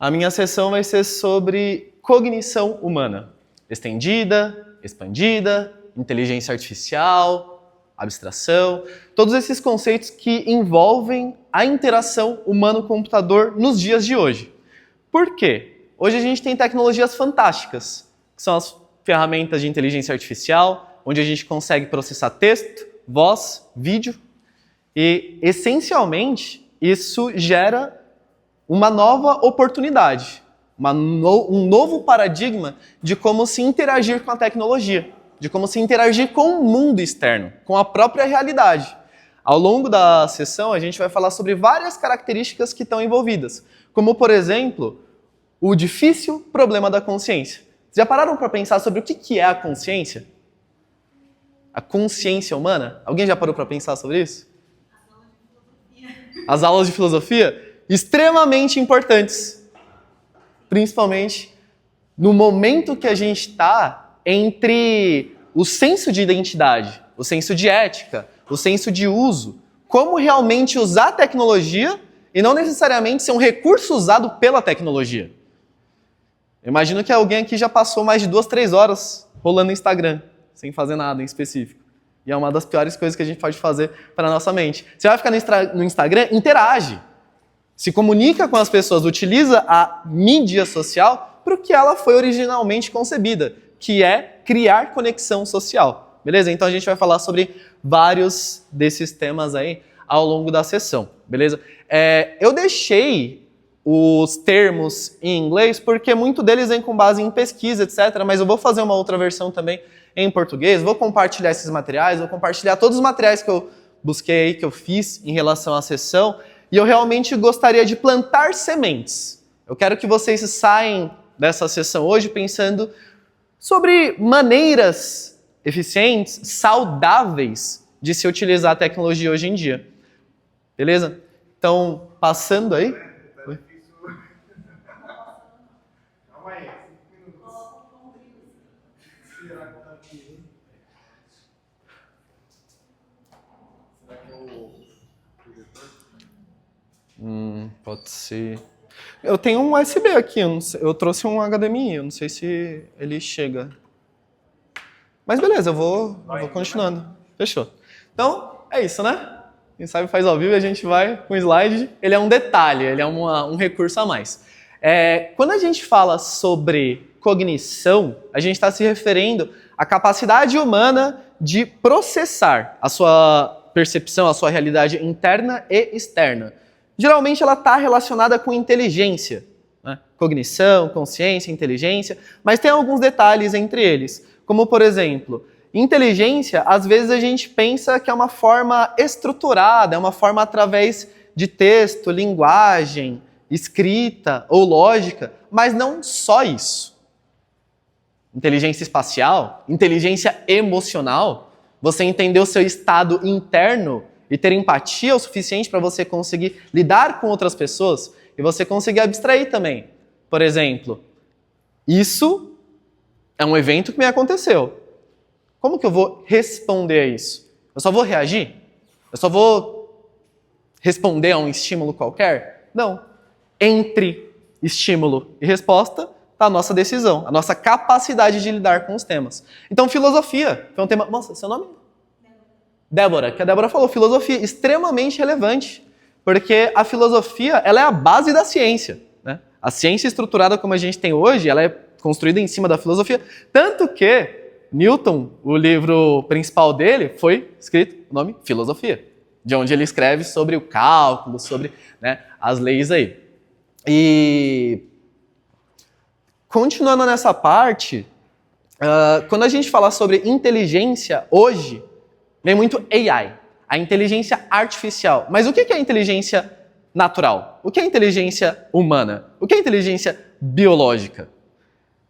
A minha sessão vai ser sobre cognição humana. Estendida, expandida, inteligência artificial, abstração. Todos esses conceitos que envolvem a interação humano-computador nos dias de hoje. Por quê? Hoje a gente tem tecnologias fantásticas, que são as ferramentas de inteligência artificial, onde a gente consegue processar texto, voz, vídeo. E, essencialmente, isso gera uma nova oportunidade, um novo paradigma de como se interagir com a tecnologia, de como se interagir com o mundo externo, com a própria realidade. Ao longo da sessão, a gente vai falar sobre várias características que estão envolvidas, como, por exemplo, o difícil problema da consciência. Vocês já pararam para pensar sobre o que é a consciência? A consciência humana? Alguém já parou para pensar sobre isso? As aulas de filosofia? Extremamente importantes, principalmente no momento que a gente está entre o senso de identidade, o senso de ética, o senso de uso, como realmente usar a tecnologia e não necessariamente ser um recurso usado pela tecnologia. Eu imagino que alguém aqui já passou mais de 2, 3 horas rolando no Instagram, sem fazer nada em específico. E é uma das piores coisas que a gente pode fazer para a nossa mente. Você vai ficar no Instagram, interage. Se comunica com as pessoas, utiliza a mídia social para o que ela foi originalmente concebida, que é criar conexão social. Beleza? Então a gente vai falar sobre vários desses temas aí ao longo da sessão. Beleza? Eu deixei os termos em inglês porque muito deles vem com base em pesquisa, etc. Mas eu vou fazer uma outra versão também em português, vou compartilhar esses materiais, vou compartilhar todos os materiais que eu busquei aí, que eu fiz em relação à sessão. E eu realmente gostaria de plantar sementes. Eu quero que vocês saiam dessa sessão hoje pensando sobre maneiras eficientes, saudáveis de se utilizar a tecnologia hoje em dia. Beleza? Então, passando aí. Oi? Calma aí, 5 minutos. Será que é o projetor? Pode ser. Eu tenho um USB aqui, eu trouxe um HDMI, eu não sei se ele chega. Mas beleza, eu vou continuando. Fechou. Então, é isso, né? Quem sabe faz ao vivo e a gente vai com o slide. Ele é um detalhe, ele é um recurso a mais. Quando a gente fala sobre cognição, a gente está se referindo à capacidade humana de processar a sua percepção, a sua realidade interna e externa. Geralmente ela está relacionada com inteligência, né? Cognição, consciência, inteligência, mas tem alguns detalhes entre eles, como por exemplo, inteligência, às vezes a gente pensa que é uma forma estruturada, é uma forma através de texto, linguagem, escrita ou lógica, mas não só isso. Inteligência espacial, inteligência emocional, você entender o seu estado interno e ter empatia o suficiente para você conseguir lidar com outras pessoas e você conseguir abstrair também. Por exemplo, isso é um evento que me aconteceu. Como que eu vou responder a isso? Eu só vou reagir? Eu só vou responder a um estímulo qualquer? Não. Entre estímulo e resposta está a nossa decisão, a nossa capacidade de lidar com os temas. Então, filosofia foi um tema... Nossa, seu nome? Débora, que a Débora falou, filosofia extremamente relevante, porque a filosofia ela é a base da ciência, né? A ciência estruturada como a gente tem hoje, ela é construída em cima da filosofia, tanto que Newton, o livro principal dele, foi escrito o nome Filosofia, de onde ele escreve sobre o cálculo, sobre, né, as leis aí. E continuando nessa parte, quando a gente fala sobre inteligência hoje, vem muito AI, a inteligência artificial. Mas o que é a inteligência natural? O que é a inteligência humana? O que é a inteligência biológica?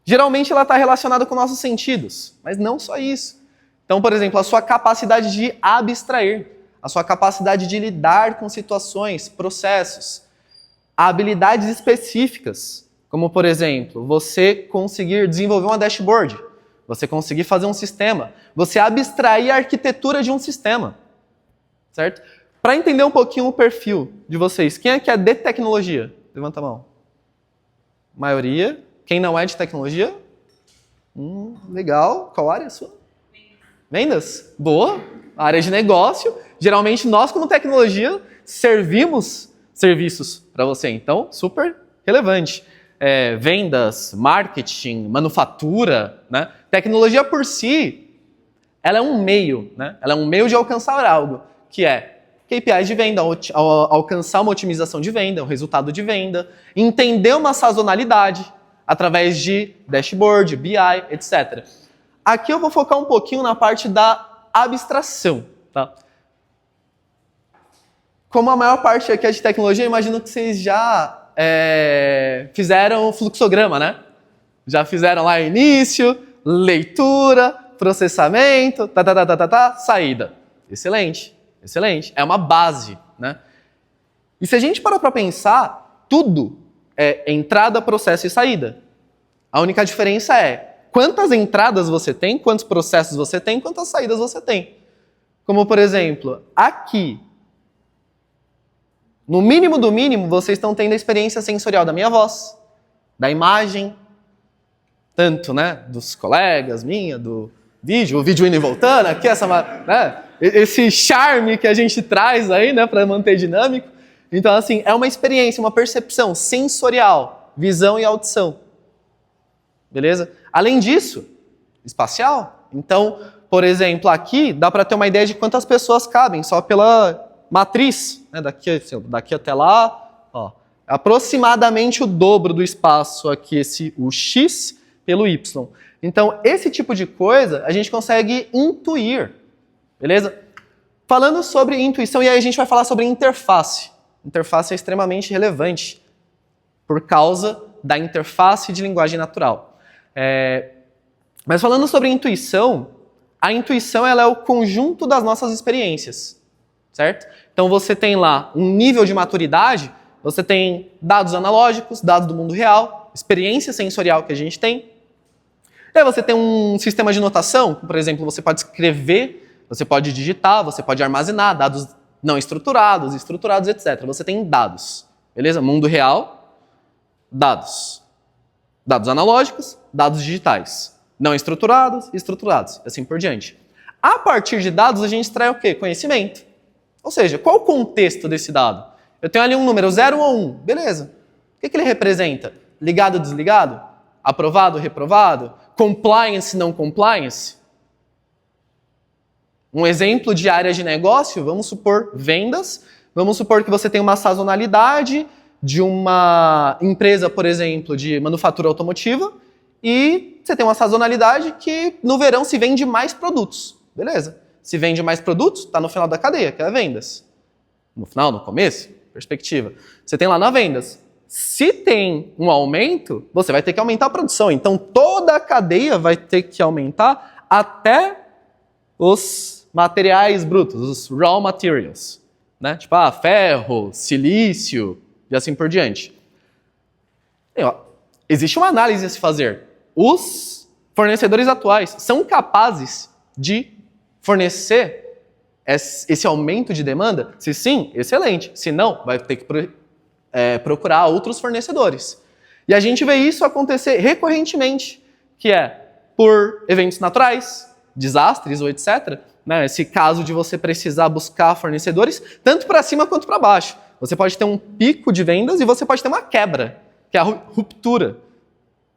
Geralmente ela está relacionada com nossos sentidos, mas não só isso. Então, por exemplo, a sua capacidade de abstrair, a sua capacidade de lidar com situações, processos, habilidades específicas, como, por exemplo, você conseguir desenvolver uma dashboard, você conseguir fazer um sistema, você abstrair a arquitetura de um sistema, certo? Para entender um pouquinho o perfil de vocês, quem é que é de tecnologia? Levanta a mão. Maioria. Quem não é de tecnologia? Legal. Qual área é a sua? Vendas. Boa. Área de negócio. Geralmente nós, como tecnologia, servimos serviços para você. Então, super relevante. Vendas, marketing, manufatura, né? Tecnologia por si, ela é um meio, né? Ela é um meio de alcançar algo, que é KPIs de venda, alcançar uma otimização de venda, um resultado de venda, entender uma sazonalidade através de dashboard, BI, etc. Aqui eu vou focar um pouquinho na parte da abstração, tá? Como a maior parte aqui é de tecnologia, eu imagino que vocês já fizeram o fluxograma, né? Já fizeram lá início, leitura, processamento, saída. Excelente. Excelente. É uma base, né? E se a gente parar para pensar, tudo é entrada, processo e saída. A única diferença é quantas entradas você tem, quantos processos você tem, quantas saídas você tem. Como, por exemplo, aqui, no mínimo do mínimo, vocês estão tendo a experiência sensorial da minha voz, da imagem, tanto, né, dos colegas, minha, do vídeo, o vídeo indo e voltando, aqui né, esse charme que a gente traz aí, né, para manter dinâmico. Então, assim, é uma experiência, uma percepção sensorial, visão e audição. Beleza? Além disso, espacial. Então, por exemplo, aqui dá para ter uma ideia de quantas pessoas cabem, só pela matriz, né, daqui até lá, ó, aproximadamente o dobro do espaço aqui, o X pelo Y. Então, esse tipo de coisa a gente consegue intuir. Beleza? Falando sobre intuição, e aí a gente vai falar sobre interface. Interface é extremamente relevante por causa da interface de linguagem natural. Mas falando sobre intuição, a intuição ela é o conjunto das nossas experiências, certo? Então você tem lá um nível de maturidade, você tem dados analógicos, dados do mundo real, experiência sensorial que a gente tem. E aí você tem um sistema de notação, por exemplo, você pode escrever, você pode digitar, você pode armazenar dados não estruturados, estruturados, etc. Você tem dados, beleza? Mundo real, dados. Dados analógicos, dados digitais. Não estruturados, estruturados, assim por diante. A partir de dados, a gente extrai o quê? Conhecimento. Ou seja, qual o contexto desse dado? Eu tenho ali um número 0 ou 1, beleza. O que ele representa? Ligado ou desligado? Aprovado ou reprovado? Compliance, não compliance? Um exemplo de área de negócio, vamos supor vendas, vamos supor que você tem uma sazonalidade de uma empresa, por exemplo, de manufatura automotiva, e você tem uma sazonalidade que no verão se vende mais produtos, beleza? Se vende mais produtos, está no final da cadeia, que é vendas. No final, no começo, perspectiva. Você tem lá na vendas. Se tem um aumento, você vai ter que aumentar a produção. Então toda a cadeia vai ter que aumentar até os materiais brutos, os raw materials, né? Tipo, ferro, silício e assim por diante. Existe uma análise a se fazer. Os fornecedores atuais são capazes de fornecer esse aumento de demanda? Se sim, excelente. Se não, vai ter que procurar outros fornecedores. E a gente vê isso acontecer recorrentemente, que é por eventos naturais, desastres ou etc., né? Esse caso de você precisar buscar fornecedores, tanto para cima quanto para baixo. Você pode ter um pico de vendas e você pode ter uma quebra, que é a ruptura.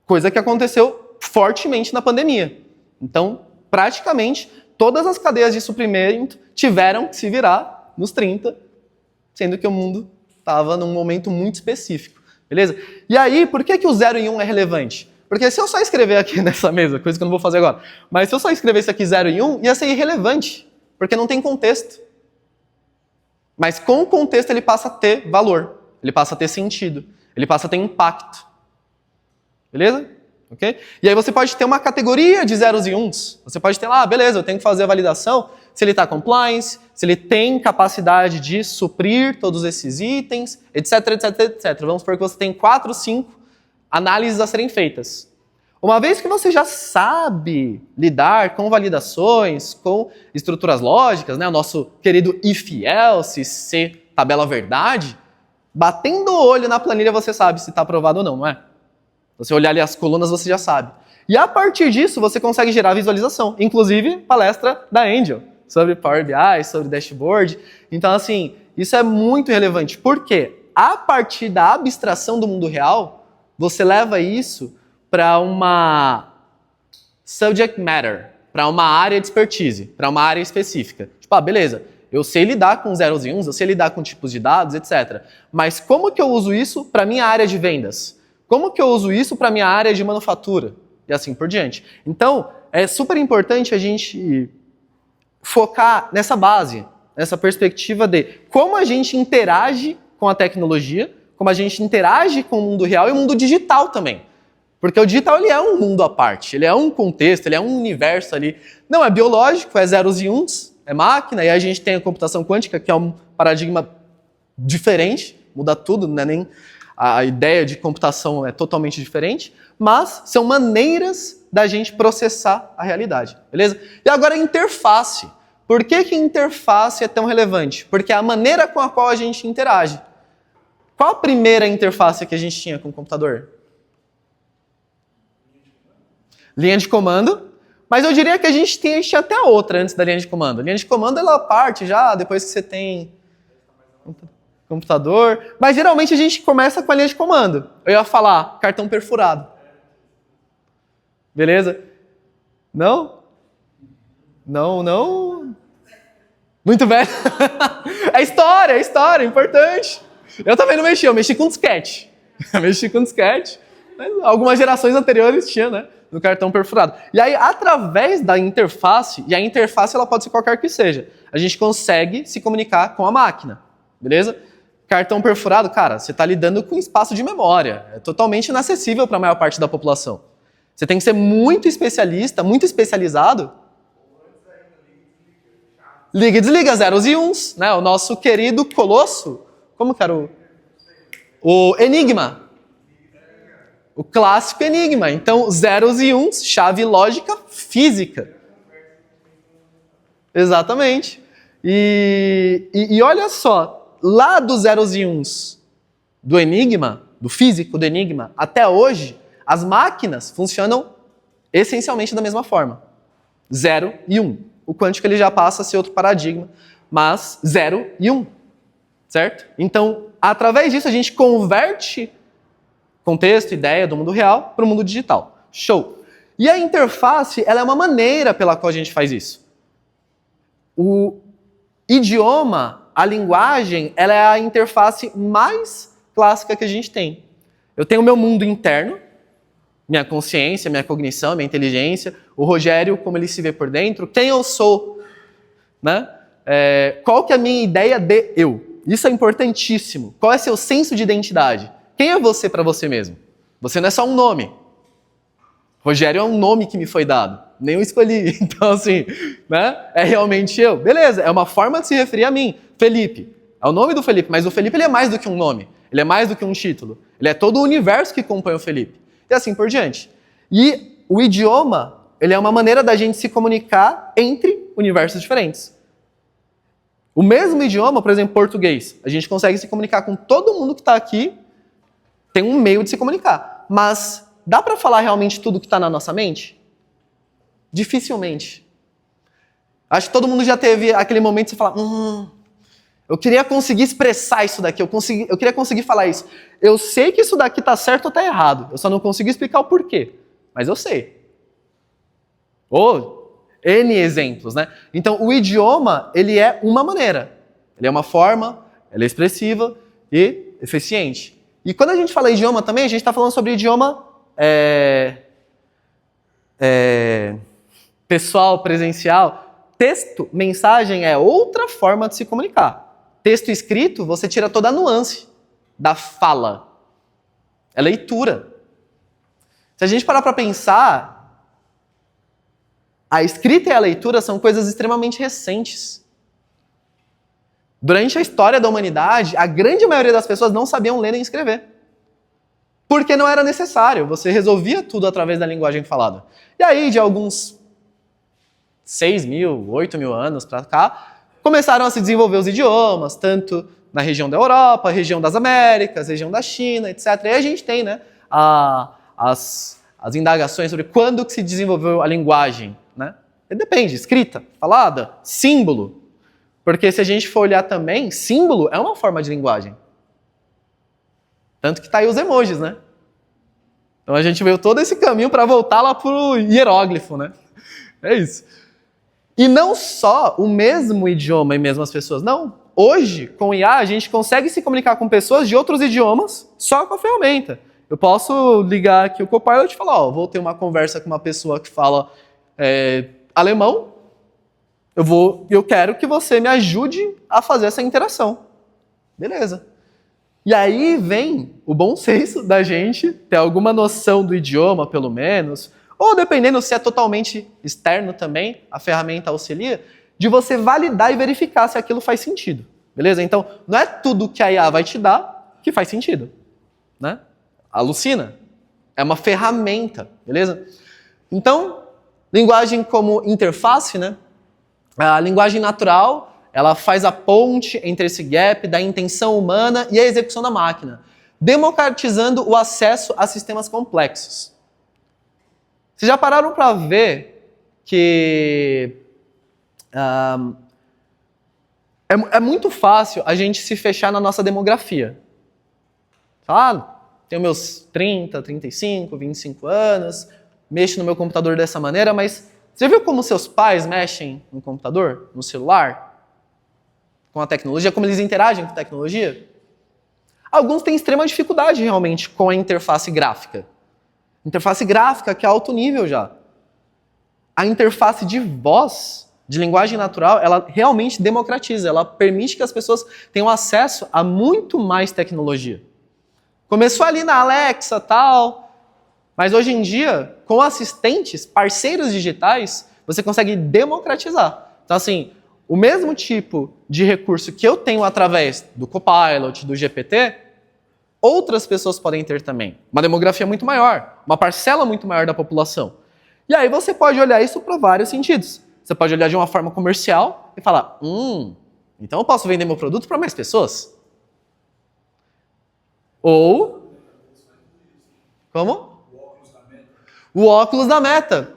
Coisa que aconteceu fortemente na pandemia. Então, praticamente, todas as cadeias de suprimento tiveram que se virar nos 30, sendo que o mundo estava num momento muito específico. Beleza? E aí, por que o 0 e 1 é relevante? Porque se eu só escrever aqui nessa mesa, coisa que eu não vou fazer agora, mas se eu só escrevesse aqui 0 e 1, ia ser irrelevante, porque não tem contexto. Mas com o contexto ele passa a ter valor, ele passa a ter sentido, ele passa a ter impacto. Beleza? Okay? E aí você pode ter uma categoria de zeros e uns. Você pode ter lá, beleza, eu tenho que fazer a validação, se ele está compliance, se ele tem capacidade de suprir todos esses itens, etc, etc, etc. Vamos supor que você tem 4, 5 análises a serem feitas. Uma vez que você já sabe lidar com validações, com estruturas lógicas, né, o nosso querido if-else, se tabela verdade, batendo o olho na planilha você sabe se está aprovado ou não, não é? Você olhar ali as colunas, você já sabe. E a partir disso, você consegue gerar visualização. Inclusive, palestra da Angel, sobre Power BI, sobre dashboard. Então, assim, isso é muito relevante. Por quê? A partir da abstração do mundo real, você leva isso para uma subject matter, para uma área de expertise, para uma área específica. Tipo, beleza, eu sei lidar com zeros e uns, eu sei lidar com tipos de dados, etc. Mas como que eu uso isso para minha área de vendas? Como que eu uso isso para minha área de manufatura? E assim por diante. Então, é super importante a gente focar nessa base, nessa perspectiva de como a gente interage com a tecnologia, como a gente interage com o mundo real e o mundo digital também. Porque o digital ele é um mundo à parte, ele é um contexto, ele é um universo ali. Não é biológico, é zeros e uns, é máquina, e aí a gente tem a computação quântica, que é um paradigma diferente, muda tudo, não é nem a ideia de computação é totalmente diferente, mas são maneiras da gente processar a realidade, beleza? E agora a interface. Por que que interface é tão relevante? Porque é a maneira com a qual a gente interage. Qual a primeira interface que a gente tinha com o computador? Linha de comando. Mas eu diria que a gente tinha até outra antes da linha de comando. A linha de comando ela parte já depois que você tem computador. Mas geralmente a gente começa com a linha de comando. Eu ia falar cartão perfurado. Beleza? Não? Não. Muito velho. É história, importante. Eu também não mexi, eu mexi com disquete. Mas algumas gerações anteriores tinha, né? No cartão perfurado. E aí, através da interface, e a interface ela pode ser qualquer que seja, a gente consegue se comunicar com a máquina, beleza? Cartão perfurado, cara, você está lidando com espaço de memória. É totalmente inacessível para a maior parte da população. Você tem que ser muito especialista, muito especializado. Liga e desliga, zeros e uns, né? O nosso querido Colosso. Como que era o Enigma. O clássico Enigma. Então, zeros e uns, chave lógica física. Exatamente. E olha só, lá dos zeros e uns do Enigma, do físico do Enigma, até hoje, as máquinas funcionam essencialmente da mesma forma. 0 e 1. O quântico ele já passa a ser outro paradigma, mas 0 e 1. Certo? Então, através disso, a gente converte contexto, ideia do mundo real para o mundo digital. Show! E a interface, ela é uma maneira pela qual a gente faz isso. O idioma, a linguagem, ela é a interface mais clássica que a gente tem. Eu tenho o meu mundo interno, minha consciência, minha cognição, minha inteligência, o Rogério, como ele se vê por dentro, quem eu sou, né? Qual que é a minha ideia de eu? Isso é importantíssimo. Qual é seu senso de identidade? Quem é você para você mesmo? Você não é só um nome. Rogério é um nome que me foi dado. Nem eu escolhi. Então, assim, né? É realmente eu. Beleza, é uma forma de se referir a mim. Felipe. É o nome do Felipe, mas o Felipe ele é mais do que um nome. Ele é mais do que um título. Ele é todo o universo que compõe o Felipe. E assim por diante. E o idioma, ele é uma maneira da gente se comunicar entre universos diferentes. O mesmo idioma, por exemplo, português, a gente consegue se comunicar com todo mundo que está aqui, tem um meio de se comunicar. Mas dá para falar realmente tudo que está na nossa mente? Dificilmente. Acho que todo mundo já teve aquele momento de você falar, eu queria conseguir expressar isso daqui, eu queria conseguir falar isso. Eu sei que isso daqui está certo ou está errado, eu só não consigo explicar o porquê, mas eu sei. Ou N exemplos, né? Então, o idioma, ele é uma maneira. Ele é uma forma, ele é expressiva e eficiente. E quando a gente fala idioma também, a gente está falando sobre idioma pessoal, presencial. Texto, mensagem é outra forma de se comunicar. Texto escrito, você tira toda a nuance da fala. É leitura. Se a gente parar para pensar, a escrita e a leitura são coisas extremamente recentes. Durante a história da humanidade, a grande maioria das pessoas não sabiam ler nem escrever. Porque não era necessário, você resolvia tudo através da linguagem falada. E aí, de alguns 6.000, 8.000 anos para cá, começaram a se desenvolver os idiomas, tanto na região da Europa, região das Américas, região da China, etc. E aí a gente tem, né, a as indagações sobre quando que se desenvolveu a linguagem, né? Depende, escrita, falada, símbolo. Porque se a gente for olhar também, símbolo é uma forma de linguagem. Tanto que tá aí os emojis, né? Então a gente veio todo esse caminho para voltar lá pro hieróglifo, né? É isso. E não só o mesmo idioma e mesmas pessoas, não. Hoje, com o IA, a gente consegue se comunicar com pessoas de outros idiomas só com a ferramenta. Eu posso ligar aqui o Copilot e falar, vou ter uma conversa com uma pessoa que fala alemão, eu quero que você me ajude a fazer essa interação. Beleza. E aí vem o bom senso da gente ter alguma noção do idioma, pelo menos, ou dependendo se é totalmente externo também, a ferramenta auxilia, de você validar e verificar se aquilo faz sentido. Beleza? Então, não é tudo que a IA vai te dar que faz sentido. Né? Alucina. É uma ferramenta. Beleza? Então, linguagem como interface, né? A linguagem natural, ela faz a ponte entre esse gap da intenção humana e a execução da máquina, democratizando o acesso a sistemas complexos. Vocês já pararam para ver que é muito fácil a gente se fechar na nossa demografia. Tenho meus 30, 35, 25 anos, mexo no meu computador dessa maneira, mas você viu como seus pais mexem no computador, no celular, com a tecnologia, como eles interagem com a tecnologia? Alguns têm extrema dificuldade realmente com a interface gráfica. Interface gráfica que é alto nível já. A interface de voz, de linguagem natural, ela realmente democratiza, ela permite que as pessoas tenham acesso a muito mais tecnologia. Começou ali na Alexa, tal, mas hoje em dia, com assistentes, parceiros digitais, você consegue democratizar. Então assim, o mesmo tipo de recurso que eu tenho através do Copilot, do GPT, outras pessoas podem ter também. Uma demografia muito maior, uma parcela muito maior da população. E aí você pode olhar isso para vários sentidos. Você pode olhar de uma forma comercial e falar, então eu posso vender meu produto para mais pessoas? Ou... Como? O óculos da Meta.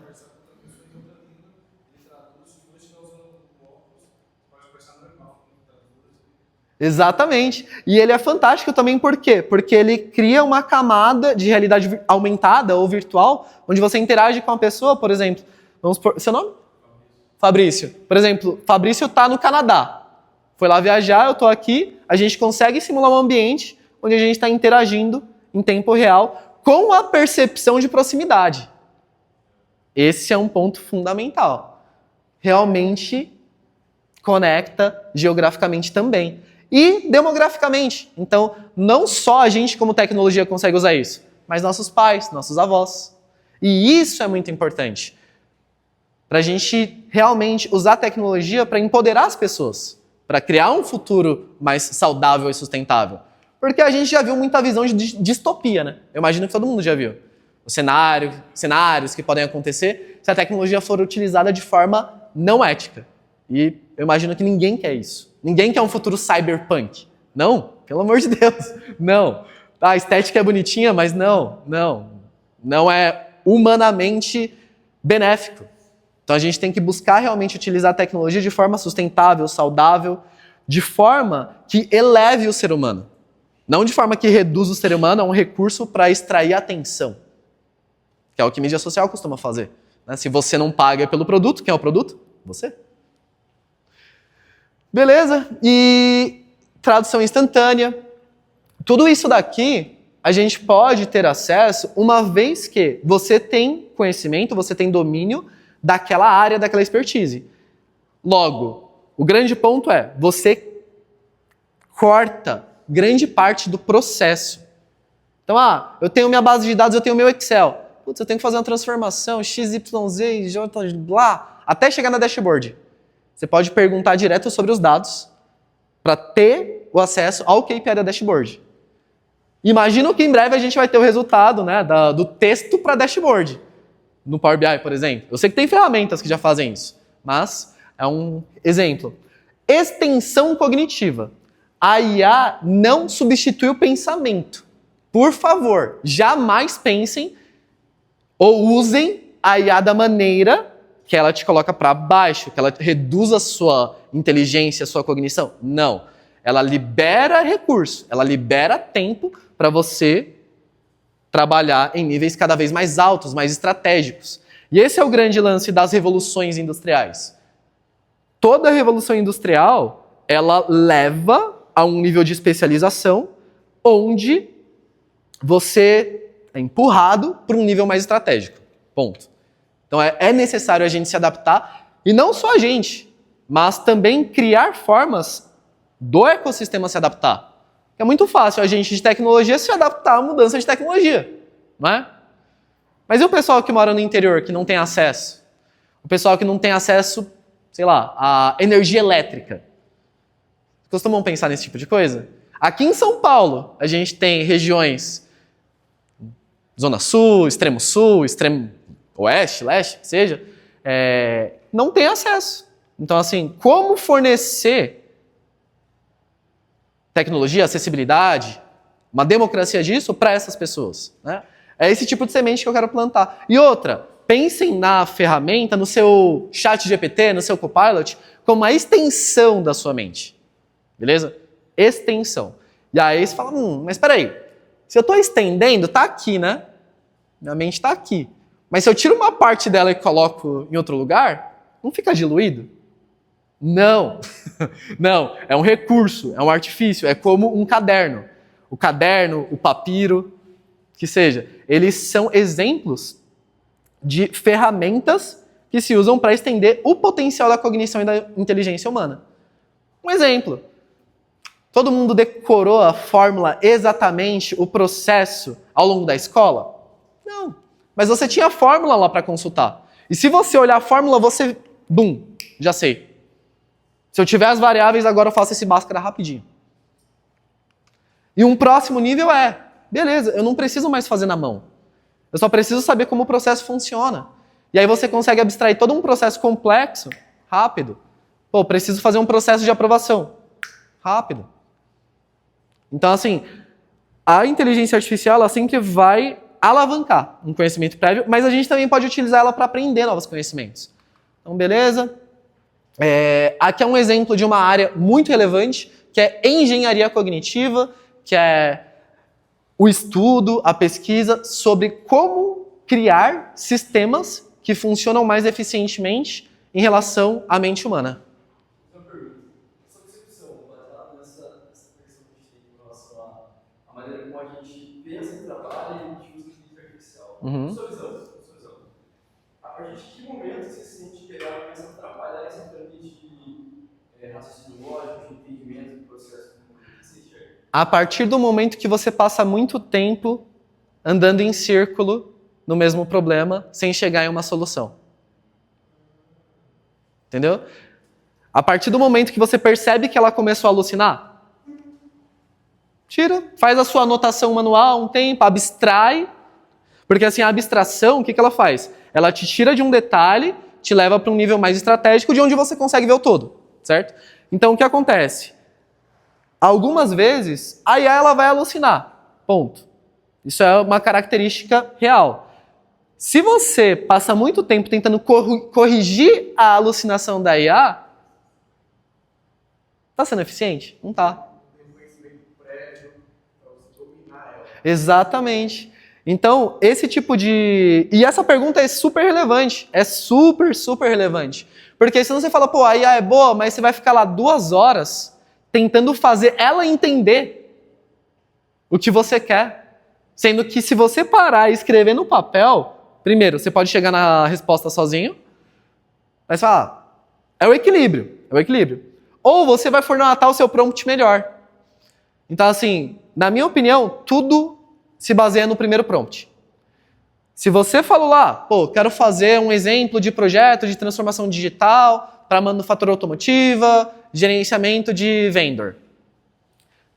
Exatamente. E ele é fantástico também por quê? Porque ele cria uma camada de realidade aumentada ou virtual, onde você interage com a pessoa, por exemplo. Vamos por... Seu nome? Fabrício. Por exemplo, Fabrício está no Canadá. Foi lá viajar, eu estou aqui, a gente consegue simular um ambiente onde a gente está interagindo em tempo real com a percepção de proximidade. Esse é um ponto fundamental. Realmente conecta geograficamente também. E demograficamente. Então, não só a gente como tecnologia consegue usar isso, mas nossos pais, nossos avós. E isso é muito importante. Para a gente realmente usar a tecnologia para empoderar as pessoas, para criar um futuro mais saudável e sustentável. Porque a gente já viu muita visão de distopia, né? Eu imagino que todo mundo já viu. Cenários que podem acontecer se a tecnologia for utilizada de forma não ética. E eu imagino que ninguém quer isso. Ninguém quer um futuro cyberpunk. Não, pelo amor de Deus. Não. A estética é bonitinha, mas não. Não é humanamente benéfico. Então a gente tem que buscar realmente utilizar a tecnologia de forma sustentável, saudável, de forma que eleve o ser humano. Não de forma que reduza o ser humano a um recurso para extrair atenção. Que é o que mídia social costuma fazer. Né? Se você não paga pelo produto, quem é o produto? Você. Beleza? E tradução instantânea. Tudo isso daqui a gente pode ter acesso uma vez que você tem conhecimento, você tem domínio daquela área, daquela expertise. Logo, o grande ponto é, você corta grande parte do processo. Então, eu tenho minha base de dados, eu tenho meu Excel. Putz, eu tenho que fazer uma transformação, x, y, z, j, blá, até chegar na dashboard. Você pode perguntar direto sobre os dados para ter o acesso ao KPI da dashboard. Imagino que em breve a gente vai ter o resultado, né, do texto para dashboard. No Power BI, por exemplo. Eu sei que tem ferramentas que já fazem isso, mas é um exemplo. Extensão cognitiva. A IA não substitui o pensamento. Por favor, jamais pensem Ou usem a IA da maneira que ela te coloca para baixo, que ela reduz a sua inteligência, a sua cognição. Não. Ela libera recurso, ela libera tempo para você trabalhar em níveis cada vez mais altos, mais estratégicos. E esse é o grande lance das revoluções industriais. Toda revolução industrial, ela leva a um nível de especialização onde você é empurrado para um nível mais estratégico. Ponto. Então é necessário a gente se adaptar, e não só a gente, mas também criar formas do ecossistema se adaptar. É muito fácil a gente de tecnologia se adaptar à mudança de tecnologia, não é? Mas e o pessoal que mora no interior, que não tem acesso? O pessoal que não tem acesso, sei lá, à energia elétrica. Costumam pensar nesse tipo de coisa? Aqui em São Paulo, a gente tem regiões Zona Sul, Extremo Oeste, Leste, que seja, não tem acesso. Então, assim, como fornecer tecnologia, acessibilidade, uma democracia disso para essas pessoas, né? É esse tipo de semente que eu quero plantar. E outra, pensem na ferramenta, no seu chat GPT, no seu Copilot, como uma extensão da sua mente. Beleza? Extensão. E aí você fala, mas espera aí, se eu estou estendendo, tá aqui, né? Minha mente está aqui. Mas se eu tiro uma parte dela e coloco em outro lugar, não fica diluído? Não. Não, é um recurso, é um artifício, é como um caderno. O caderno, o papiro, que seja, eles são exemplos de ferramentas que se usam para estender o potencial da cognição e da inteligência humana. Um exemplo. Todo mundo decorou a fórmula exatamente, o processo ao longo da escola? Não. Mas você tinha a fórmula lá para consultar. E se você olhar a fórmula, você... já sei. Se eu tiver as variáveis, agora eu faço esse Bhaskara rapidinho. E um próximo nível beleza, eu não preciso mais fazer na mão. Eu só preciso saber como o processo funciona. E aí você consegue abstrair todo um processo complexo, rápido. Pô, preciso fazer um processo de aprovação. Rápido. Então, assim, a inteligência artificial, ela sempre vai alavancar um conhecimento prévio, mas a gente também pode utilizar ela para aprender novos conhecimentos. Então, beleza? Aqui é um exemplo de uma área muito relevante, que é engenharia cognitiva, que é o estudo, a pesquisa sobre como criar sistemas que funcionam mais eficientemente em relação à mente humana. Uma pergunta. Essa percepção, baseada nessa questão que a gente tem em relação à maneira como a gente pensa em trabalho e a gente usa a inteligência artificial. Sua visão. A partir de que momento você se sente que ela começa a trabalhar esse ambiente de raciocínio lógico, de entendimento do processo? A partir do momento que você passa muito tempo andando em círculo no mesmo problema, sem chegar em uma solução. Entendeu? A partir do momento que você percebe que ela começou a alucinar, tira, faz a sua anotação manual um tempo, abstrai. Porque assim, a abstração, o que ela faz? Ela te tira de um detalhe, te leva para um nível mais estratégico, de onde você consegue ver o todo, certo? Então, o que acontece? Algumas vezes, a IA ela vai alucinar, ponto. Isso é uma característica real. Se você passa muito tempo tentando corrigir a alucinação da IA, está sendo eficiente? Não está. Tem conhecimento prévio para você dominar ela. Exatamente. Então, esse tipo de... E essa pergunta é super relevante. É super, super relevante. Porque senão você fala, pô, a IA é boa, mas você vai ficar lá 2 horas tentando fazer ela entender o que você quer. Sendo que se você parar e escrever no papel, primeiro, você pode chegar na resposta sozinho, mas falar, é o equilíbrio. Ou você vai formatar o seu prompt melhor. Então, assim, na minha opinião, tudo se baseia no primeiro prompt. Se você falou lá, pô, quero fazer um exemplo de projeto de transformação digital para manufatura automotiva, gerenciamento de vendor.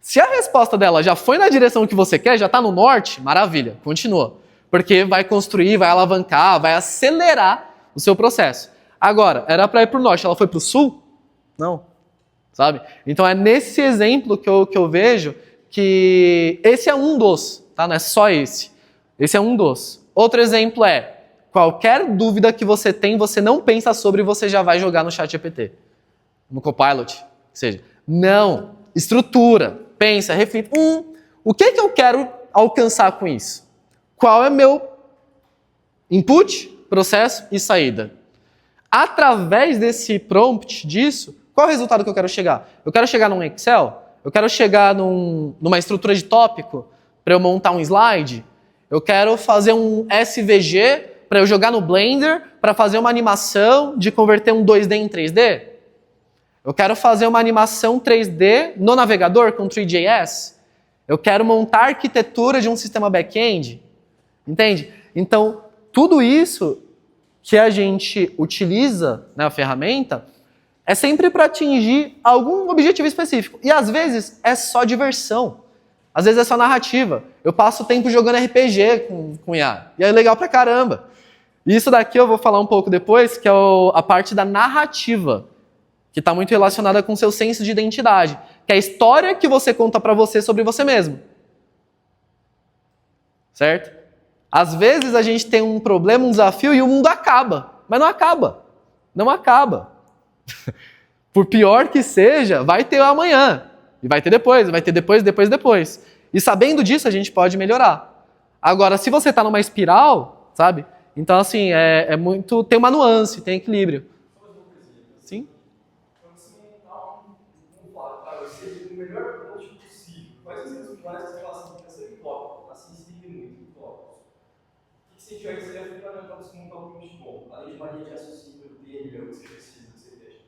Se a resposta dela já foi na direção que você quer, já está no norte, maravilha, continua. Porque vai construir, vai alavancar, vai acelerar o seu processo. Agora, era para ir para o norte, ela foi para o sul? Não. Sabe? Então é nesse exemplo que eu vejo que esse é um dos, tá? Não é só esse. Esse é um dos. Outro exemplo é, qualquer dúvida que você tem, você não pensa sobre, você já vai jogar no ChatGPT. No Copilot, que seja. Não. Estrutura. Pensa, reflita. O que eu quero alcançar com isso? Qual é meu input, processo e saída? Através desse prompt, disso, qual é o resultado que eu quero chegar? Eu quero chegar num Excel? Eu quero chegar numa estrutura de tópico para eu montar um slide? Eu quero fazer um SVG para eu jogar no Blender para fazer uma animação de converter um 2D em 3D? Eu quero fazer uma animação 3D no navegador com 3JS? Eu quero montar a arquitetura de um sistema back-end? Entende? Então, tudo isso que a gente utiliza na ferramenta é sempre para atingir algum objetivo específico. E às vezes é só diversão. Às vezes é só narrativa. Eu passo tempo jogando RPG com IA. E é legal pra caramba. E isso daqui eu vou falar um pouco depois, que é a parte da narrativa, que está muito relacionada com o seu senso de identidade, que é a história que você conta para você sobre você mesmo. Certo? Às vezes a gente tem um problema, um desafio e o mundo acaba. Mas não acaba. Não acaba. Por pior que seja, vai ter amanhã. E vai ter depois, vai ter depois. E sabendo disso, a gente pode melhorar. Agora, se você está numa espiral, sabe? Então, assim, tem uma nuance, tem equilíbrio. Sim? Quando você montar para você o melhor approach possível, quais os resultados que você fala assim, essa é hipótese, assim se tem muito hipótese. O que você tiver que ser fundamental para você montar um approach bom? Além de uma linha de raciocínio, telha, o que você precisa, o que você deixa.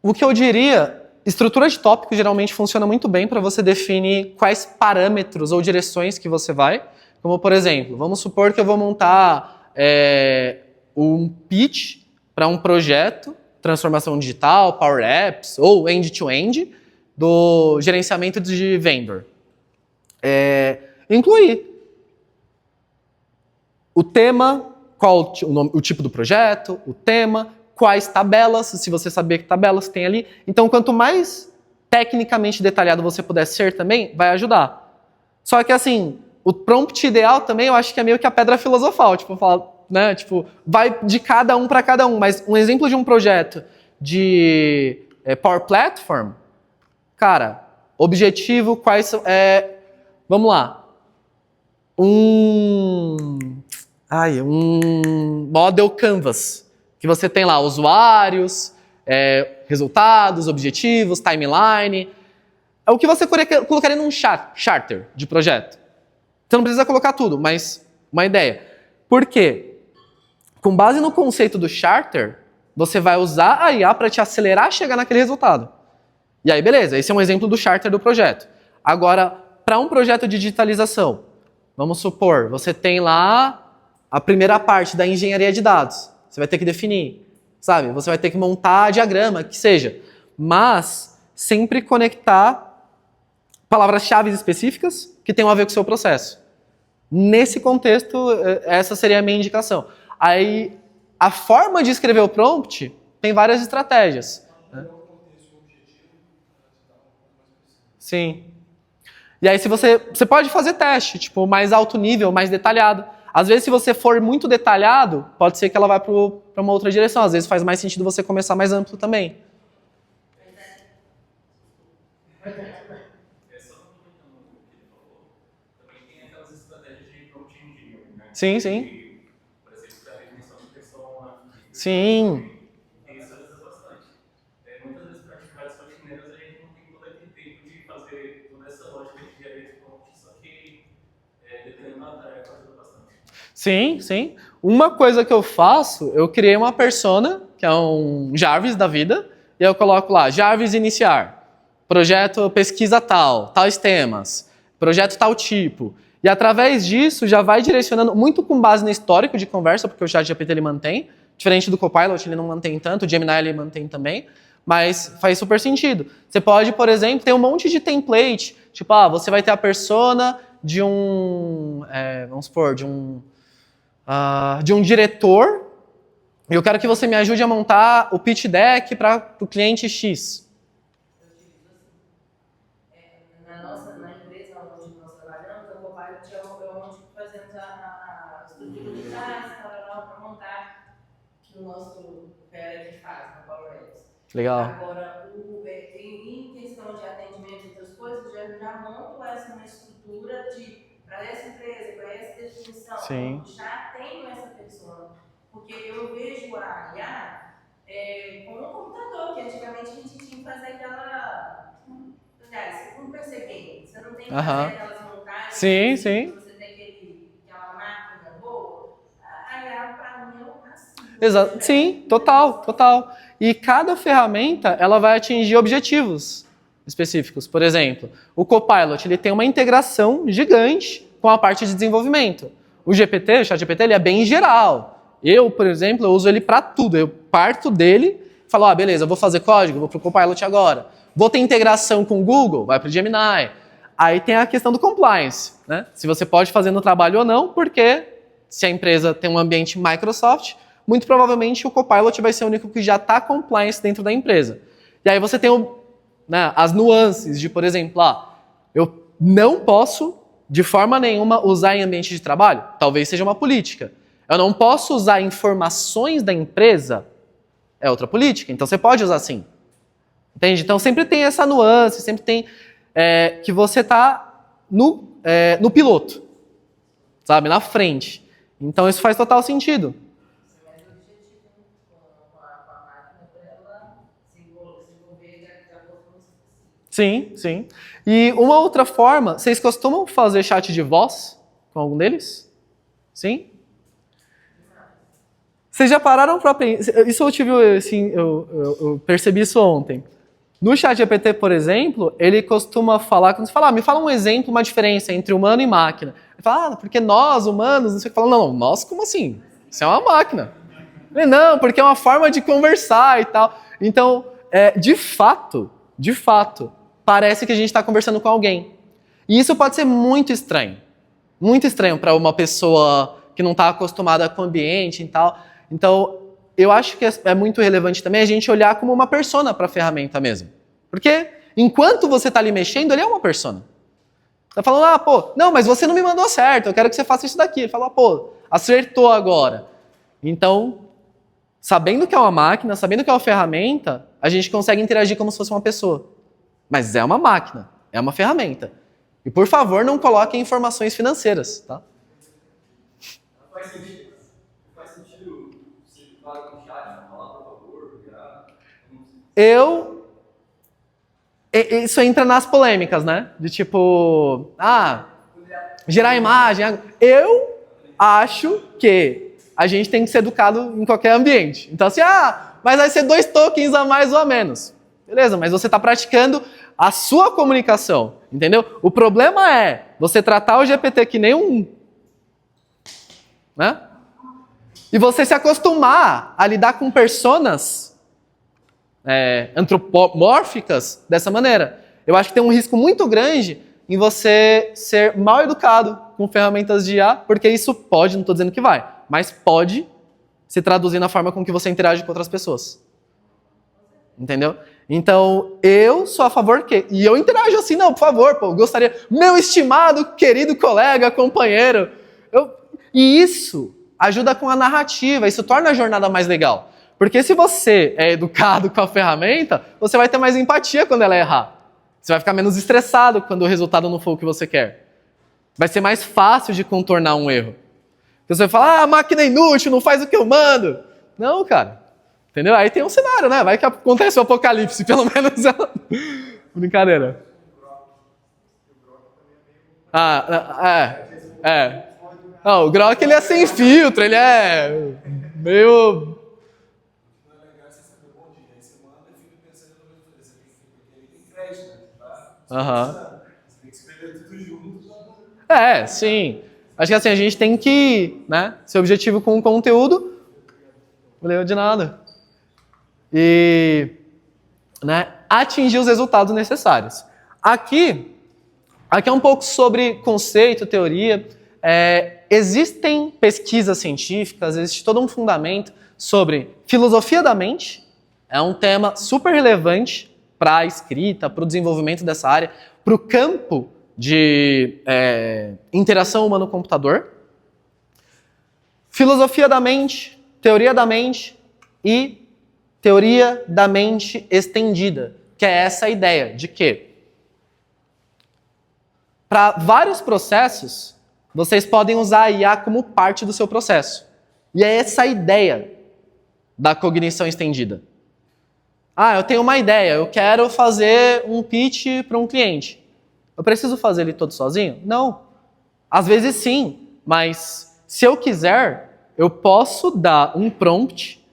O que eu diria, estrutura de tópico geralmente funciona muito bem para você definir quais parâmetros ou direções que você vai. Como, por exemplo, vamos supor que eu vou montar um pitch para um projeto, transformação digital, Power Apps ou end-to-end, do gerenciamento de vendor. Incluir o tema, qual o tipo do projeto, o tema, quais tabelas, se você saber que tabelas tem ali. Então, quanto mais tecnicamente detalhado você puder ser também, vai ajudar. Só que, assim, o prompt ideal também, eu acho que é meio que a pedra filosofal. Tipo, falar, né? Tipo, vai de cada um para cada um. Mas um exemplo de um projeto de Power Platform, cara, objetivo, quais são... vamos lá. Um model canvas, que você tem lá usuários, resultados, objetivos, timeline. É o que você colocaria num charter de projeto. Você não precisa colocar tudo, mas uma ideia. Por quê? Com base no conceito do charter, você vai usar a IA para te acelerar a chegar naquele resultado. E aí, beleza, esse é um exemplo do charter do projeto. Agora, para um projeto de digitalização, vamos supor, você tem lá a primeira parte da engenharia de dados. Você vai ter que definir, sabe? Você vai ter que montar diagrama, que seja. Mas sempre conectar palavras-chave específicas que tenham a ver com o seu processo. Nesse contexto, essa seria a minha indicação. Aí, a forma de escrever o prompt tem várias estratégias. Né? Sim. E aí, se você pode fazer teste, tipo, mais alto nível, mais detalhado. Às vezes, se você for muito detalhado, pode ser que ela vá para uma outra direção. Às vezes, faz mais sentido você começar mais amplo também. Sim, sim. Por exemplo, para a definição de persona. Sim. Isso ajuda bastante. Muitas vezes, para atividades rotineiras, a gente não tem todo aquele tempo de fazer toda essa lógica de engenharia de prompt, só que dependendo da tarefa ajuda bastante. Sim, sim. Uma coisa que eu faço, eu criei uma persona, que é um Jarvis da vida, e eu coloco lá, Jarvis iniciar, projeto pesquisa tal, tais temas, projeto tal tipo. E através disso já vai direcionando, muito com base no histórico de conversa, porque o ChatGPT ele mantém, diferente do Copilot ele não mantém tanto, o Gemini ele mantém também, mas faz super sentido. Você pode, por exemplo, ter um monte de template, tipo, você vai ter a persona de vamos supor, de um diretor, e eu quero que você me ajude a montar o pitch deck para o cliente X. Na empresa onde nós trabalhamos, o Copilot é um a estrutura de classes, para montar que o nosso PL faz no Power Apps. Legal. Agora, em questão de atendimento e outras coisas, já monto essa uma estrutura para essa empresa, para essa definição. Sim. Já tenho essa pessoa. Porque eu vejo a IA como um computador, que antigamente a gente tinha que fazer aquela. Aliás, um PC game. Você não tem que fazer aquelas montagens. Sim, sim. Você tem aquela máquina boa. A IA, para mim, é um racismo. Exato. Sim, total. E cada ferramenta, ela vai atingir objetivos específicos. Por exemplo, o Copilot, ele tem uma integração gigante com a parte de desenvolvimento. O ChatGPT, ele é bem geral. Eu, por exemplo, eu uso ele para tudo. Eu parto dele e falo, beleza, eu vou fazer código, vou para o Copilot agora. Vou ter integração com o Google, vai para o Gemini. Aí tem a questão do compliance, né? Se você pode fazer no trabalho ou não, porque se a empresa tem um ambiente Microsoft, muito provavelmente o Copilot vai ser o único que já está compliance dentro da empresa. E aí você tem as nuances de, por exemplo, eu não posso, de forma nenhuma, usar em ambiente de trabalho. Talvez seja uma política. Eu não posso usar informações da empresa, é outra política. Então você pode usar sim. Entende? Então sempre tem essa nuance, sempre tem que você está no piloto, sabe? Na frente. Então isso faz total sentido. Mas o objetivo com a máquina para ela se envolver de acordo com isso. Sim. E uma outra forma, vocês costumam fazer chat de voz com algum deles? Sim? Vocês já pararam para pensar? Isso eu tive, assim, eu percebi isso ontem. No ChatGPT, por exemplo, ele costuma falar, quando você fala, me fala um exemplo, uma diferença entre humano e máquina. Ele fala, porque nós, humanos, não sei o que. Fala, não, nós como assim? Isso é uma máquina. Ele, não, porque é uma forma de conversar e tal. Então, de fato, parece que a gente está conversando com alguém. E isso pode ser muito estranho. Muito estranho para uma pessoa que não está acostumada com o ambiente e tal. Então, eu acho que é muito relevante também a gente olhar como uma persona para a ferramenta mesmo. Porque enquanto você está ali mexendo, ele é uma persona. Tá falando, não, mas você não me mandou certo, eu quero que você faça isso daqui. Ele fala, acertou agora. Então, sabendo que é uma máquina, sabendo que é uma ferramenta, a gente consegue interagir como se fosse uma pessoa. Mas é uma máquina, é uma ferramenta. E, por favor, não coloquem informações financeiras, tá? Faz sentido você falar com o chat, falar, por favor, virar. Isso entra nas polêmicas, né? De tipo, gerar imagem. Eu acho que a gente tem que ser educado em qualquer ambiente. Então assim, mas vai ser 2 tokens a mais ou a menos. Beleza, mas você está praticando a sua comunicação, entendeu? O problema é você tratar o GPT que nem um... né? E você se acostumar a lidar com personas antropomórficas dessa maneira. Eu acho que tem um risco muito grande em você ser mal educado com ferramentas de IA, porque isso pode, não estou dizendo que vai, mas pode se traduzir na forma com que você interage com outras pessoas. Entendeu? Então, eu sou a favor que... E eu interajo assim, não, por favor, gostaria... Meu estimado, querido colega, companheiro. E isso ajuda com a narrativa, isso torna a jornada mais legal. Porque se você é educado com a ferramenta, você vai ter mais empatia quando ela errar. Você vai ficar menos estressado quando o resultado não for o que você quer. Vai ser mais fácil de contornar um erro. Você vai falar, a máquina é inútil, não faz o que eu mando. Não, cara. Entendeu? Aí tem um cenário, né? Vai que acontece o apocalipse, pelo menos. Brincadeira. Não, o Grok, ele é sem filtro, ele é meio... Não é legal você saber bom dia. Aí você manda e fica pensando no mesmo. Você tem que ficar, porque ele tem crédito, né? Tá? Você tem que escrever tudo junto. Sim. Acho que assim, a gente tem que, né, ser objetivo com o conteúdo. Valeu de nada. E, né, atingir os resultados necessários. Aqui é um pouco sobre conceito, teoria. Existem pesquisas científicas, existe todo um fundamento sobre filosofia da mente. É um tema super relevante para a escrita, para o desenvolvimento dessa área, para o campo de interação humano-computador. filosofia da mente, teoria da mente e teoria da mente estendida, que é essa ideia de que para vários processos, vocês podem usar a IA como parte do seu processo. E é essa a ideia da cognição estendida. Ah, eu tenho uma ideia, eu quero fazer um pitch para um cliente. Eu preciso fazer ele todo sozinho? Não. Às vezes sim, mas se eu quiser, eu posso dar um prompt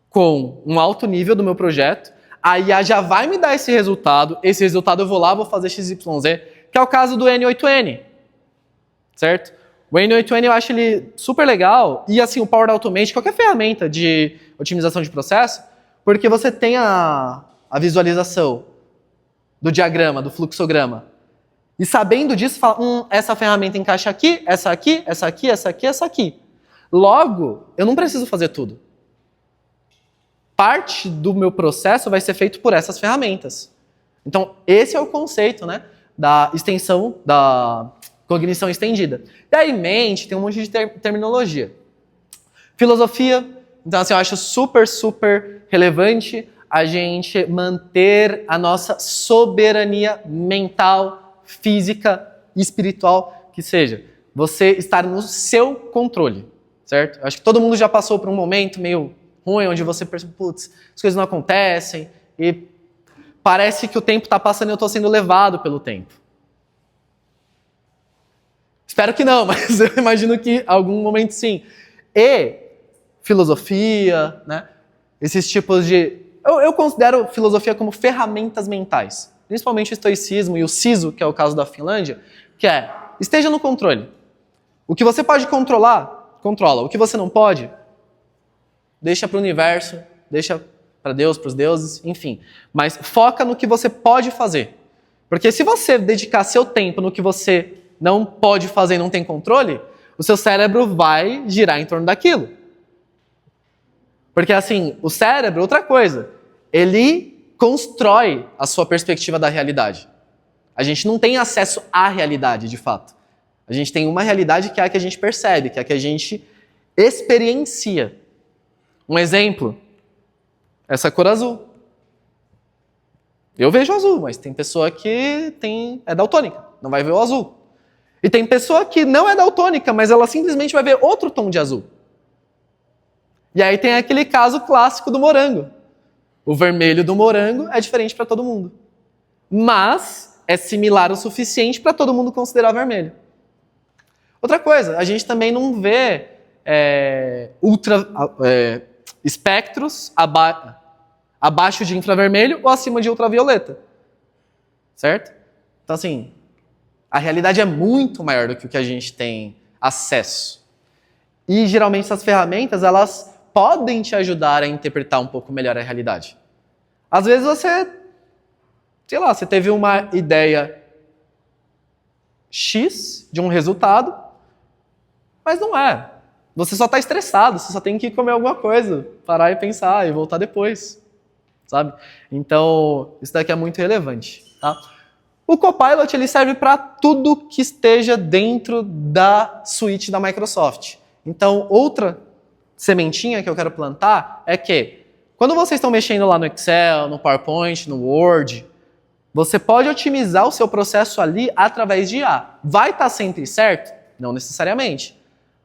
com um alto nível do meu projeto, a IA já vai me dar esse resultado eu vou lá, vou fazer XYZ, que é o caso do N8N, certo? O N8N eu acho ele super legal, e assim, o Power Automate, qualquer ferramenta de otimização de processo, porque você tem a visualização do diagrama, do fluxograma, e sabendo disso, fala, essa ferramenta encaixa aqui, essa aqui, essa aqui, essa aqui, essa aqui. Logo, eu não preciso fazer tudo. Parte do meu processo vai ser feito por essas ferramentas. Então, esse é o conceito, né, da extensão, da cognição estendida. E aí, mente, tem um monte de terminologia. Filosofia, então assim, eu acho super, super relevante a gente manter a nossa soberania mental, física e espiritual, que seja, você estar no seu controle, certo? Eu acho que todo mundo já passou por um momento meio ruim, onde você percebe, putz, as coisas não acontecem, e parece que o tempo está passando e eu estou sendo levado pelo tempo. Espero que não, mas eu imagino que em algum momento sim. E filosofia, né? Esses tipos de... Eu considero filosofia como ferramentas mentais. Principalmente o estoicismo e o siso, que é o caso da Finlândia, que é, esteja no controle. O que você pode controlar, controla. O que você não pode, deixa para o universo, deixa para Deus, para os deuses, enfim. Mas foca no que você pode fazer. Porque se você dedicar seu tempo no que você não pode fazer e não tem controle, o seu cérebro vai girar em torno daquilo. Porque assim, o cérebro, outra coisa, ele constrói a sua perspectiva da realidade. A gente não tem acesso à realidade, de fato. A gente tem uma realidade que é a que a gente percebe, que é a que a gente experiencia. Um exemplo, essa cor azul. Eu vejo azul, mas tem pessoa que é daltônica, não vai ver o azul. E tem pessoa que não é daltônica, mas ela simplesmente vai ver outro tom de azul. E aí tem aquele caso clássico do morango. O vermelho do morango é diferente para todo mundo. Mas é similar o suficiente para todo mundo considerar vermelho. Outra coisa, a gente também não vê espectros abaixo de infravermelho ou acima de ultravioleta. Certo? Então assim, a realidade é muito maior do que o que a gente tem acesso. E geralmente essas ferramentas, elas podem te ajudar a interpretar um pouco melhor a realidade. Às vezes você, sei lá, você teve uma ideia X de um resultado, mas não é. Você só está estressado, você só tem que comer alguma coisa, parar e pensar e voltar depois, sabe? Então, isso daqui é muito relevante, tá? O Copilot ele serve para tudo que esteja dentro da suíte da Microsoft. Então, outra sementinha que eu quero plantar é que, quando vocês estão mexendo lá no Excel, no PowerPoint, no Word, você pode otimizar o seu processo ali através de IA. Vai estar sempre certo? Não necessariamente.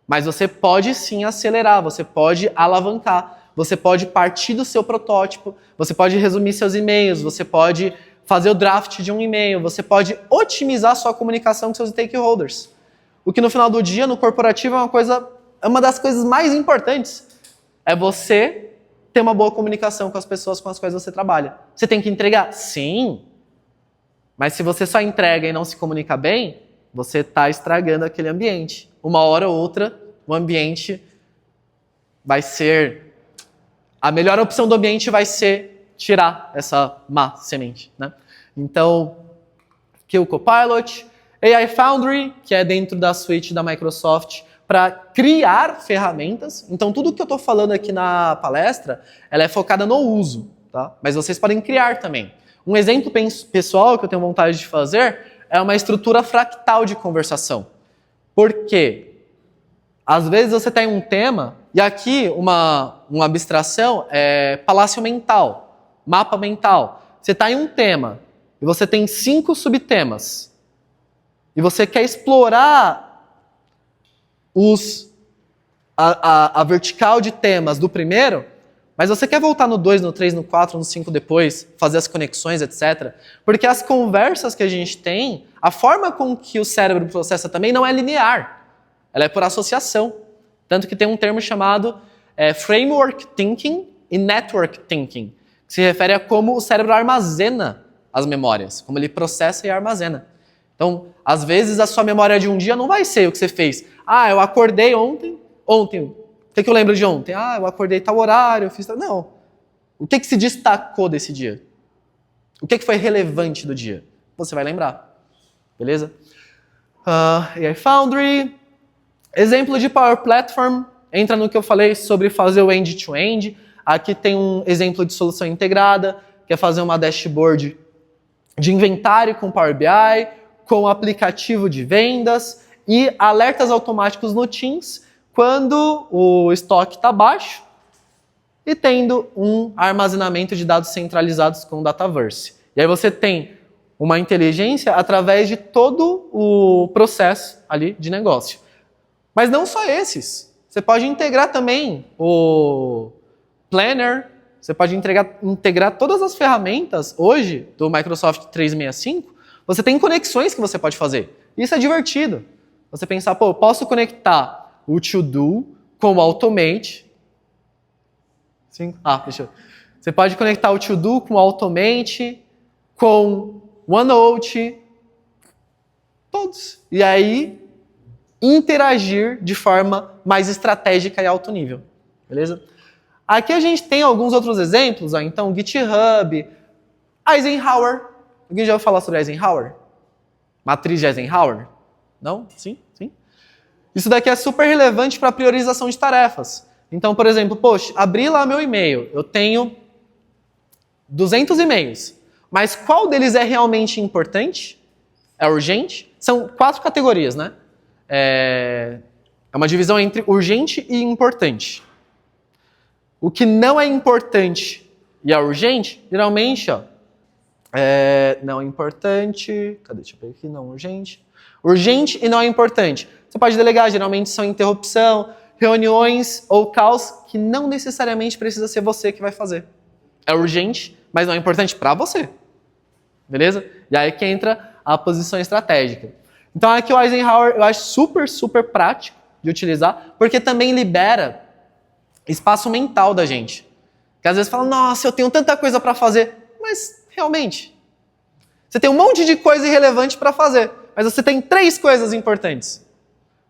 Mas você pode sim acelerar, você pode alavancar, você pode partir do seu protótipo, você pode resumir seus e-mails, você pode fazer o draft de um e-mail, você pode otimizar sua comunicação com seus stakeholders. O que no final do dia, no corporativo, é uma das coisas mais importantes. É você ter uma boa comunicação com as pessoas com as quais você trabalha. Você tem que entregar? Sim. Mas se você só entrega e não se comunica bem, você está estragando aquele ambiente. Uma hora ou outra, o ambiente vai ser... A melhor opção do ambiente vai ser tirar essa má semente, né? Então, aqui o Copilot, AI Foundry, que é dentro da suite da Microsoft, para criar ferramentas. Então, tudo que eu estou falando aqui na palestra, ela é focada no uso, tá? Mas vocês podem criar também. Um exemplo pessoal que eu tenho vontade de fazer é uma estrutura fractal de conversação. Por quê? Às vezes você tem um tema, e aqui uma abstração é palácio mental, mapa mental. Você está em um tema, e você tem 5 subtemas. E você quer explorar a vertical de temas do primeiro, mas você quer voltar no 2, no 3, no 4, no 5 depois, fazer as conexões, etc. Porque as conversas que a gente tem, a forma com que o cérebro processa também não é linear. Ela é por associação. Tanto que tem um termo chamado framework thinking e network thinking, que se refere a como o cérebro armazena as memórias, como ele processa e armazena. Então, às vezes a sua memória de um dia não vai ser o que você fez. Ah, eu acordei ontem, o que eu lembro de ontem? Ah, eu acordei tal horário, eu fiz tal... Não. O que se destacou desse dia? O que foi relevante do dia? Você vai lembrar. Beleza? AI Foundry. Exemplo de Power Platform. Entra no que eu falei sobre fazer o end-to-end. Aqui tem um exemplo de solução integrada, que é fazer uma dashboard de inventário com Power BI, com aplicativo de vendas e alertas automáticos no Teams, quando o estoque está baixo e tendo um armazenamento de dados centralizados com o Dataverse. E aí você tem uma inteligência através de todo o processo ali de negócio. Mas não só esses. Você pode integrar também o Planner, você pode integrar todas as ferramentas hoje do Microsoft 365, você tem conexões que você pode fazer. Isso é divertido. Você pensar, pô, eu posso conectar o To-Do com o Automate. Você pode conectar o To-Do com o Automate, com OneNote, todos. E aí, interagir de forma mais estratégica e alto nível. Beleza? Aqui a gente tem alguns outros exemplos. Então, GitHub, Eisenhower. Alguém já ouviu falar sobre Eisenhower? Matriz de Eisenhower? Não? Sim? Sim? Isso daqui é super relevante para a priorização de tarefas. Então, por exemplo, poxa, abri lá meu e-mail, eu tenho 200 e-mails, mas qual deles é realmente importante? É urgente? São 4 categorias, né? É uma divisão entre urgente e importante. O que não é importante e é urgente, geralmente, não é importante... Cadê? Deixa eu ver aqui, não urgente. Urgente e não é importante. Você pode delegar, geralmente são interrupção, reuniões ou caos que não necessariamente precisa ser você que vai fazer. É urgente, mas não é importante para você. Beleza? E aí que entra a posição estratégica. Então aqui o Eisenhower eu acho super, super prático de utilizar, porque também libera espaço mental da gente. Que às vezes fala, nossa, eu tenho tanta coisa para fazer. Mas realmente, você tem um monte de coisa irrelevante para fazer, mas você tem 3 coisas importantes.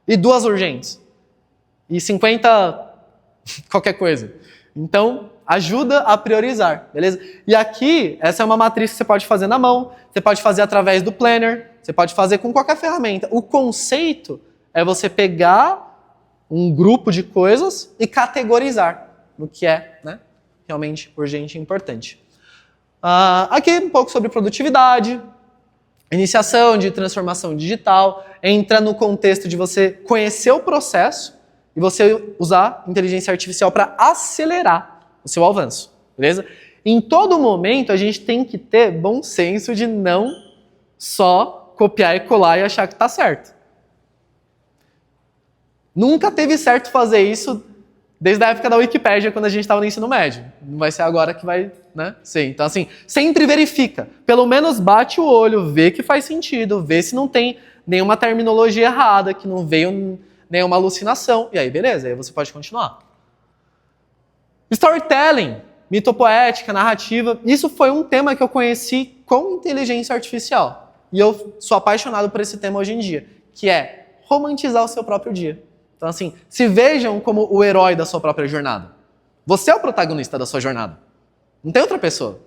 E 2 urgentes. E 50 qualquer coisa. Então, ajuda a priorizar, beleza? E aqui, essa é uma matriz que você pode fazer na mão, você pode fazer através do Planner, você pode fazer com qualquer ferramenta. O conceito é você pegar um grupo de coisas e categorizar no que é, né, realmente urgente e importante. Aqui um pouco sobre produtividade, iniciação de transformação digital, entra no contexto de você conhecer o processo e você usar inteligência artificial para acelerar o seu avanço, beleza? Em todo momento a gente tem que ter bom senso de não só copiar e colar e achar que está certo. Nunca teve certo fazer isso desde a época da Wikipédia, quando a gente estava no ensino médio. Não vai ser agora que vai, né, ser. Então, assim, sempre verifica. Pelo menos bate o olho, vê que faz sentido, vê se não tem nenhuma terminologia errada, que não veio nenhuma alucinação. E aí, beleza, aí você pode continuar. Storytelling, mitopoética, narrativa. Isso foi um tema que eu conheci com inteligência artificial. E eu sou apaixonado por esse tema hoje em dia, que é romantizar o seu próprio dia. Então, assim, se vejam como o herói da sua própria jornada. Você é o protagonista da sua jornada. Não tem outra pessoa.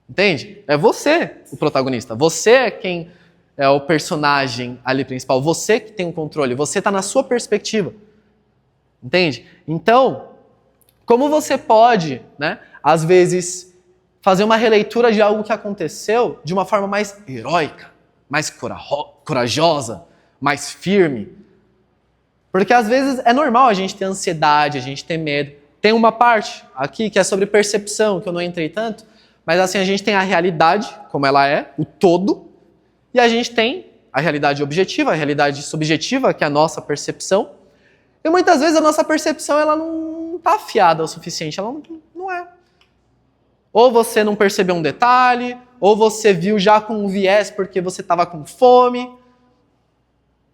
Entende? É você o protagonista. Você é quem é o personagem ali principal. Você que tem o controle. Você está na sua perspectiva. Entende? Então, como você pode, né, às vezes, fazer uma releitura de algo que aconteceu de uma forma mais heróica, mais corajosa, mais firme? Porque às vezes é normal a gente ter ansiedade, a gente ter medo. Tem uma parte aqui que é sobre percepção, que eu não entrei tanto, mas assim, a gente tem a realidade, como ela é, o todo, e a gente tem a realidade objetiva, a realidade subjetiva, que é a nossa percepção. E muitas vezes a nossa percepção ela não está afiada o suficiente, ela não é. Ou você não percebeu um detalhe, ou você viu já com um viés porque você estava com fome.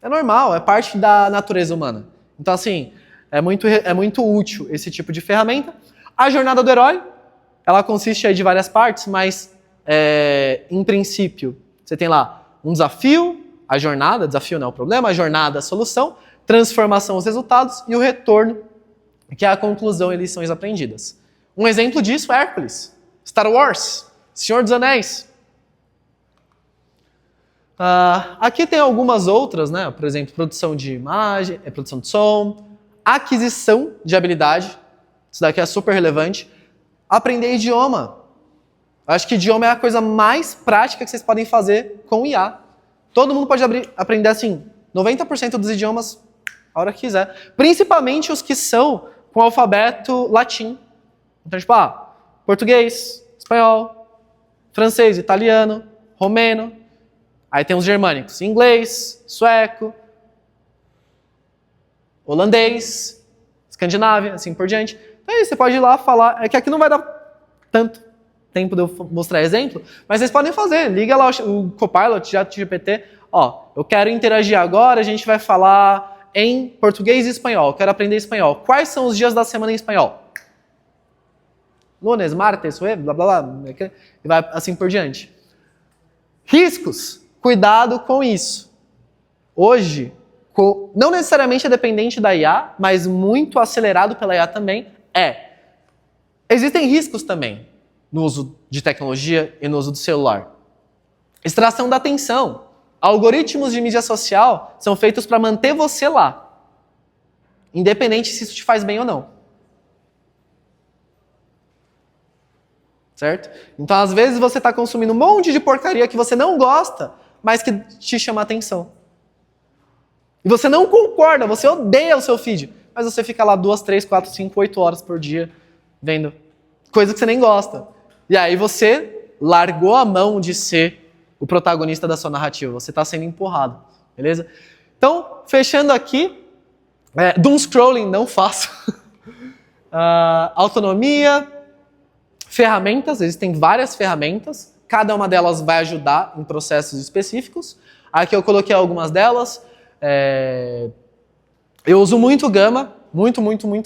É normal, é parte da natureza humana. Então, assim, é muito útil esse tipo de ferramenta. A jornada do herói, ela consiste aí de várias partes, mas, em princípio, você tem lá um desafio, a jornada, desafio não é o problema, a jornada, a solução, transformação, os resultados, e o retorno, que é a conclusão e lições aprendidas. Um exemplo disso é Hércules, Star Wars, Senhor dos Anéis. Aqui tem algumas outras, né? Por exemplo, produção de imagem, produção de som, aquisição de habilidade, isso daqui é super relevante. Aprender idioma. Acho que idioma é a coisa mais prática que vocês podem fazer com IA. Todo mundo pode aprender, assim, 90% dos idiomas a hora que quiser. Principalmente os que são com alfabeto latim. Então, tipo, português, espanhol, francês, italiano, romeno. Aí tem os germânicos, inglês, sueco, holandês, escandinávia, assim por diante. Então aí você pode ir lá falar, é que aqui não vai dar tanto tempo de eu mostrar exemplo, mas vocês podem fazer, liga lá o Copilot, ChatGPT, eu quero interagir agora, a gente vai falar em português e espanhol, quero aprender espanhol. Quais são os dias da semana em espanhol? Lunes, martes, blá blá blá, e vai assim por diante. Riscos. Cuidado com isso. Hoje, não necessariamente é dependente da IA, mas muito acelerado pela IA também, existem riscos também no uso de tecnologia e no uso do celular. Extração da atenção. Algoritmos de mídia social são feitos para manter você lá, independente se isso te faz bem ou não. Certo? Então, às vezes, você está consumindo um monte de porcaria que você não gosta, mas que te chama a atenção. E você não concorda, você odeia o seu feed, mas você fica lá 2, 3, 4, 5, 8 horas por dia vendo coisa que você nem gosta. E aí você largou a mão de ser o protagonista da sua narrativa, você está sendo empurrado, beleza? Então, fechando aqui, doom scrolling não faço. Autonomia, ferramentas, existem várias ferramentas. Cada uma delas vai ajudar em processos específicos. Aqui eu coloquei algumas delas. Eu uso muito Gama, muito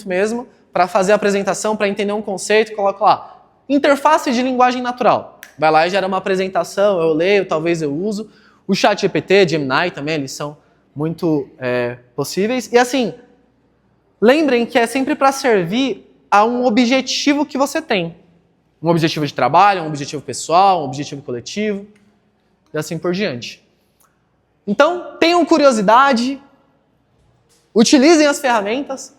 mesmo, para fazer a apresentação, para entender um conceito. Coloco lá, interface de linguagem natural. Vai lá e gera uma apresentação, eu leio, talvez eu uso. O ChatGPT, Gemini também, eles são muito possíveis. E assim, lembrem que é sempre para servir a um objetivo que você tem. Um objetivo de trabalho, um objetivo pessoal, um objetivo coletivo, e assim por diante. Então, tenham curiosidade, utilizem as ferramentas,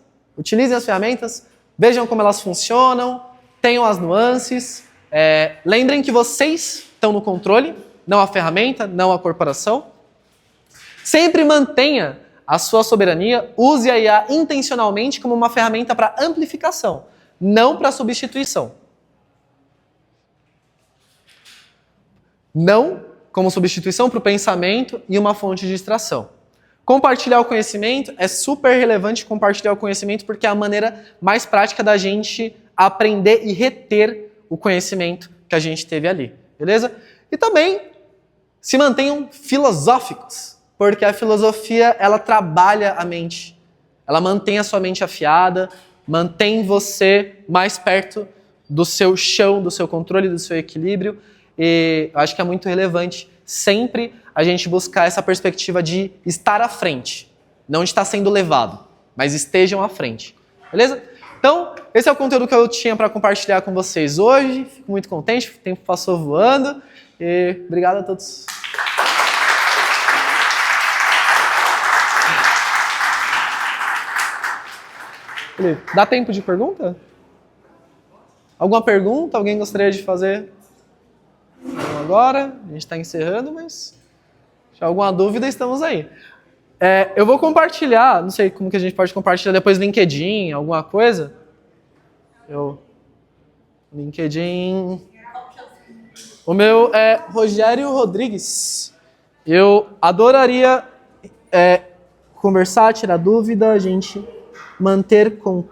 vejam como elas funcionam, tenham as nuances, lembrem que vocês estão no controle, não a ferramenta, não a corporação. Sempre mantenha a sua soberania, use a IA intencionalmente como uma ferramenta para amplificação, não para substituição. Não como substituição para o pensamento e uma fonte de distração. Compartilhar o conhecimento é super relevante compartilhar o conhecimento porque é a maneira mais prática da gente aprender e reter o conhecimento que a gente teve ali, beleza? E também se mantenham filosóficos, porque a filosofia ela trabalha a mente, ela mantém a sua mente afiada, mantém você mais perto do seu chão, do seu controle, do seu equilíbrio. E eu acho que é muito relevante sempre a gente buscar essa perspectiva de estar à frente. Não de estar sendo levado, mas estejam à frente. Beleza? Então, esse é o conteúdo que eu tinha para compartilhar com vocês hoje. Fico muito contente, o tempo passou voando. E obrigado a todos. Dá tempo de pergunta? Alguma pergunta? Alguém gostaria de fazer? Não agora, a gente está encerrando, mas se alguma dúvida, estamos aí. Eu vou compartilhar, não sei como que a gente pode compartilhar depois no LinkedIn, alguma coisa. LinkedIn. O meu é Rogério Rodrigues. Eu adoraria conversar, tirar dúvida, a gente manter contato.